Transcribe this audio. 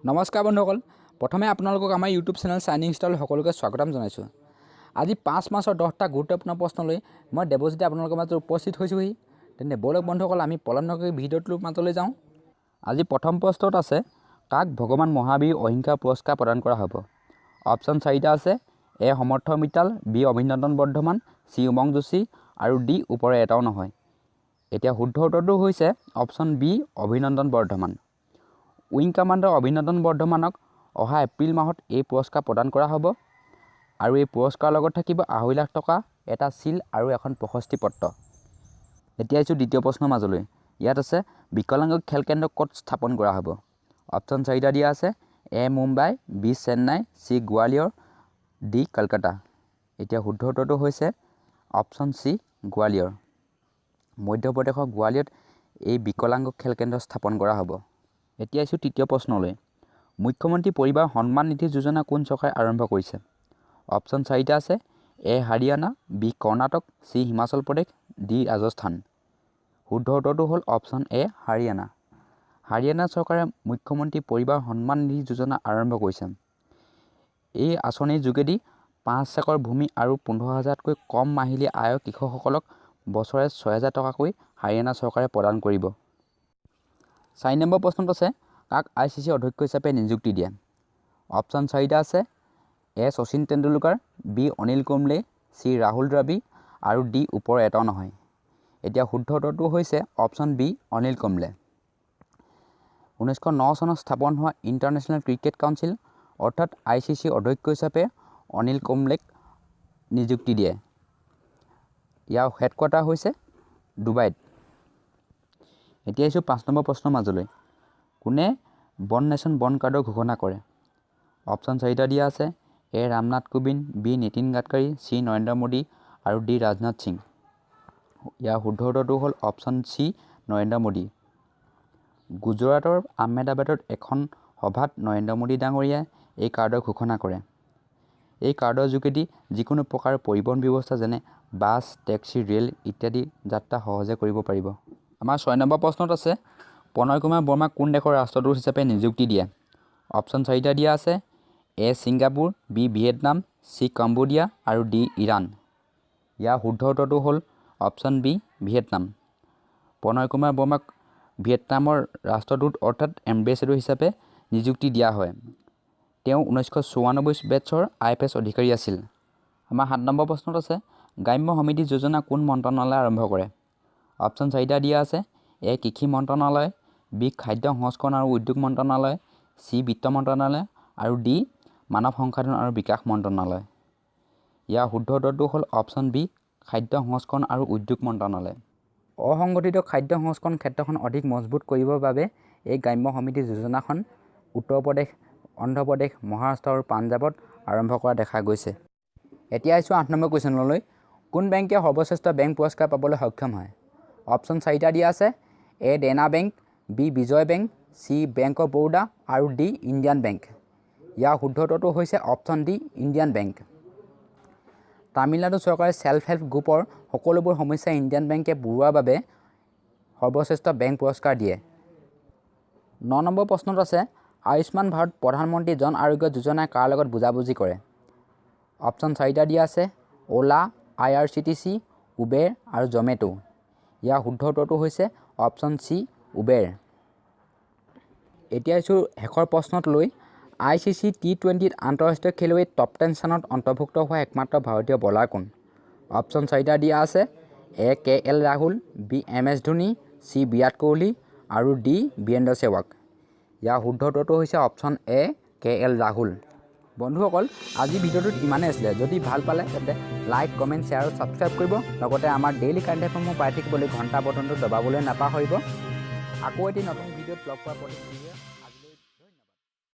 নমস্কাৰ বন্ধুসকল, প্ৰথমে আপোনালোকক আমাৰ ইউটিউব চেনেল চাইনিং ষ্টাইল সকলোকে স্বাগতম জনাইছোঁ। আজি 5 মাৰ্চৰ 10টা গুৰুত্বপূৰ্ণ প্ৰশ্নলৈ মই দেৱজিতে আপোনালোকৰ মাজত উপস্থিত হৈছোঁহি। তেন্তে বলক বন্ধুসকল, আমি পলম নকৰি ভিডিঅ'টোৰ মাজলৈ যাওঁ। আজি প্ৰথম প্ৰশ্নত আছে, কাক ভগৱান মহাবীৰ অহিংসা পুৰস্কাৰ প্ৰদান কৰা হ'ব? অপশ্যন 4টা আছে, এ সমৰ্থ মিত্তাল, বি অভিনন্দন বৰ্ধমান, চি উমং যোশী আৰু ডি ওপৰে এটাও নহয়। এতিয়া শুদ্ধ উত্তৰটো হৈছে অপশ্যন বি অভিনন্দন বৰ্ধমান। উইং কামাণ্ডাৰ অভিনন্দন বৰ্ধমানক অহা এপ্ৰিল মাহত এই পুৰস্কাৰ প্ৰদান কৰা হ'ব আৰু এই পুৰস্কাৰৰ লগত থাকিব 2.5 লাখ টকা, এটা চিল আৰু এখন প্ৰশস্তি পত্ৰ। এতিয়া আহিছোঁ দ্বিতীয় প্ৰশ্নৰ মাজলৈ। ইয়াত আছে, বিকলাংগ খেল কেন্দ্ৰ ক'ত স্থাপন কৰা হ'ব? অপশ্যন 4টা দিয়া আছে, A Mumbai, B Chennai, C Gwalior, D Kolkata. এতিয়া শুদ্ধ উত্তৰটো হৈছে অপশ্যন চি গোৱালিয়ৰ। মধ্যপ্ৰদেশৰ গোৱালিয়ৰত এই বিকলাংগ খেল কেন্দ্ৰ স্থাপন কৰা হ'ব। এতিয়া আহিছোঁ তৃতীয় প্ৰশ্নলৈ। মুখ্যমন্ত্ৰী পৰিবাৰ সন্মান নিধি যোজনা কোন চৰকাৰে আৰম্ভ কৰিছে? অপশ্যন 4টা আছে, এ Haryana, B Karnataka, C Himachal Pradesh, D Rajasthan. শুদ্ধ উত্তৰটো হ'ল অপশ্যন এ হাৰিয়ানা। হাৰিয়ানা চৰকাৰে মুখ্যমন্ত্ৰী পৰিবাৰ সন্মান নিধি যোজনা আৰম্ভ কৰিছে। এই আঁচনিৰ যোগেদি 5 একৰ ভূমি আৰু 15,000তকৈ কম মাহিলী আয়ৰ কৃষকসকলক বছৰে 6,000 টকাকৈ হাৰিয়ানা চৰকাৰে প্ৰদান কৰিব। 4 নম্বৰ প্ৰশ্নত আছে, কাক ICC অধ্যক্ষ হিচাপে নিযুক্তি দিয়ে? অপশ্যন 4টা আছে, এ শচীন তেণ্ডুলকাৰ, বি অনিল কুম্বলে, চি ৰাহুল দ্ৰাৱিড় আৰু ডি ওপৰৰ এটাও নহয়। এতিয়া শুদ্ধ উত্তৰটো হৈছে অপশ্যন বি অনিল কুম্বলে। 1909 চনত স্থাপন হোৱা ইণ্টাৰনেশ্যনেল ক্ৰিকেট কাউন্সিল অৰ্থাৎ ICC অধ্যক্ষ হিচাপে অনিল কুম্বলেক নিযুক্তি দিয়ে। ইয়াৰ হেডকোৱাৰ্টাৰ হৈছে ডুবাইত। এতিয়া আহিছোঁ 5 নম্বৰ প্ৰশ্নৰ মাজলৈ। কোনে বন নেশ্যন বন কাৰ্ডৰ ঘোষণা কৰে? অপশ্যন 4টা দিয়া আছে, এ ৰামনাথ কোবিন্দ, বি নীতিন গাডকাৰী, চি নৰেন্দ্ৰ মোদী আৰু ডি ৰাজনাথ সিং। ইয়াৰ শুদ্ধ উত্তৰটো হ'ল অপশ্যন চি নৰেন্দ্ৰ মোদী। গুজৰাটৰ আহমেদাবাদত এখন সভাত নৰেন্দ্ৰ মোদী ডাঙৰীয়াই এই কাৰ্ডৰ ঘোষণা কৰে। এই কাৰ্ডৰ যোগেদি যিকোনো প্ৰকাৰৰ পৰিবহণ ব্যৱস্থা যেনে বাছ, টেক্সি, ৰেল ইত্যাদি যাত্ৰা সহজে কৰিব পাৰিব। আমাৰ 6 নম্বৰ প্ৰশ্নত আছে, প্ৰণয় কুমাৰ বৰ্মাক কোন দেশৰ ৰাষ্ট্ৰদূত হিচাপে নিযুক্তি দিয়ে? অপশ্যন 4টা দিয়া আছে, A Singapore, B Vietnam, C Cambodia আৰু ডি ইৰাণ। ইয়াৰ শুদ্ধ উত্তৰটো হ'ল option B Vietnam. Pranay Kumar বৰ্মাক ভিয়েটনামৰ ৰাষ্ট্ৰদূত অৰ্থাৎ এম্বেচেডৰ হিচাপে নিযুক্তি দিয়া হয়। তেওঁ 1994 বেটছৰ IPS অধিকাৰী আছিল। আমাৰ 7 নম্বৰ প্ৰশ্নত আছে, গ্ৰাম্য সমিতি যোজনা কোন মন্ত্ৰণালয়ে আৰম্ভ কৰে? অপশ্যন 4টা দিয়া আছে, এ কৃষি মন্ত্ৰণালয়, বি খাদ্য সংস্কৰণ আৰু উদ্যোগ মন্ত্ৰণালয়, চি বিত্ত মন্ত্ৰণালয় আৰু ডি মানৱ সংসাধন আৰু বিকাশ মন্ত্ৰণালয়। ইয়াৰ শুদ্ধ উত্তৰটো হ'ল অপশ্যন বি খাদ্য সংস্কৰণ আৰু উদ্যোগ মন্ত্ৰণালয়। অসংগঠিত খাদ্য সংস্কৰণ ক্ষেত্ৰখন অধিক মজবুত কৰিবৰ বাবে এই গ্ৰাম্য সমিতি যোজনাখন উত্তৰ প্ৰদেশ, অন্ধ্ৰ প্ৰদেশ, মহাৰাষ্ট্ৰ আৰু পাঞ্জাৱত আৰম্ভ কৰা দেখা গৈছে। এতিয়া আহিছোঁ 8 নম্বৰ কুৱেশ্যনলৈ। কোন বেংকে সৰ্বশ্ৰেষ্ঠ বেংক পুৰস্কাৰ পাবলৈ সক্ষম হয়? অপশ্যন 4টা দিয়া আছে, এ দেনা bank, B Vijay bank, C bank of Baroda আৰু ডি ইণ্ডিয়ান বেংক। ইয়াৰ শুদ্ধ উত্তৰটো হৈছে option D Indian bank. Tamil Nadu চৰকাৰে ছেল্ফ হেল্প গ্ৰুপৰ সকলোবোৰ সমস্যা ইণ্ডিয়ান বেংকে পুৰোৱাৰ বাবে সৰ্বশ্ৰেষ্ঠ বেংক পুৰস্কাৰ দিয়ে। 9 নম্বৰ প্ৰশ্নত আছে, আয়ুষ্মান ভাৰত প্ৰধানমন্ত্ৰী জন আৰোগ্য যোজনাই কাৰ লগত বুজাবুজি কৰে? অপশ্যন 4টা দিয়া আছে, অ'লা, IRCTC, উবেৰ আৰু জমেটো। ইয়াৰ শুদ্ধ উত্তৰটো হৈছে অপশ্যন চি উবেৰ। এতিয়া আহিছোঁ শেষৰ প্ৰশ্নত লৈ। ICC T20 আন্তঃৰাষ্ট্ৰীয় খেলুৱৈত টপ 10 স্থানত অন্তৰ্ভুক্ত হোৱা একমাত্ৰ ভাৰতীয় বলাৰ কোন? অপশ্যন 4টা দিয়া আছে, A KL Rahul, B MS Dhoni, C Virat Kohli আৰু ডি বীৰেন্দ্ৰ সেহৱাগ। ইয়াৰ শুদ্ধ উত্তৰটো হৈছে অপশ্যন এ KL ৰাহুল। বন্ধুসকল, আজি ভিডিঅ'টোত ইমানেই আছিলে। যদি ভাল পালে তেন্তে লাইক, কমেণ্ট, শ্বেয়াৰ আৰু ছাবস্ক্ৰাইব কৰিব। লগতে আমাৰ ডেইলি কাৰেণ্ট এফেয়াৰসমূহ পাই থাকিবলৈ ঘণ্টা বটনটো দবাবলৈ নাপাহৰিব। আকৌ এটি নতুন ভিডিঅ'ত লগ পোৱাৰ প্ৰতিক্ৰিয়া।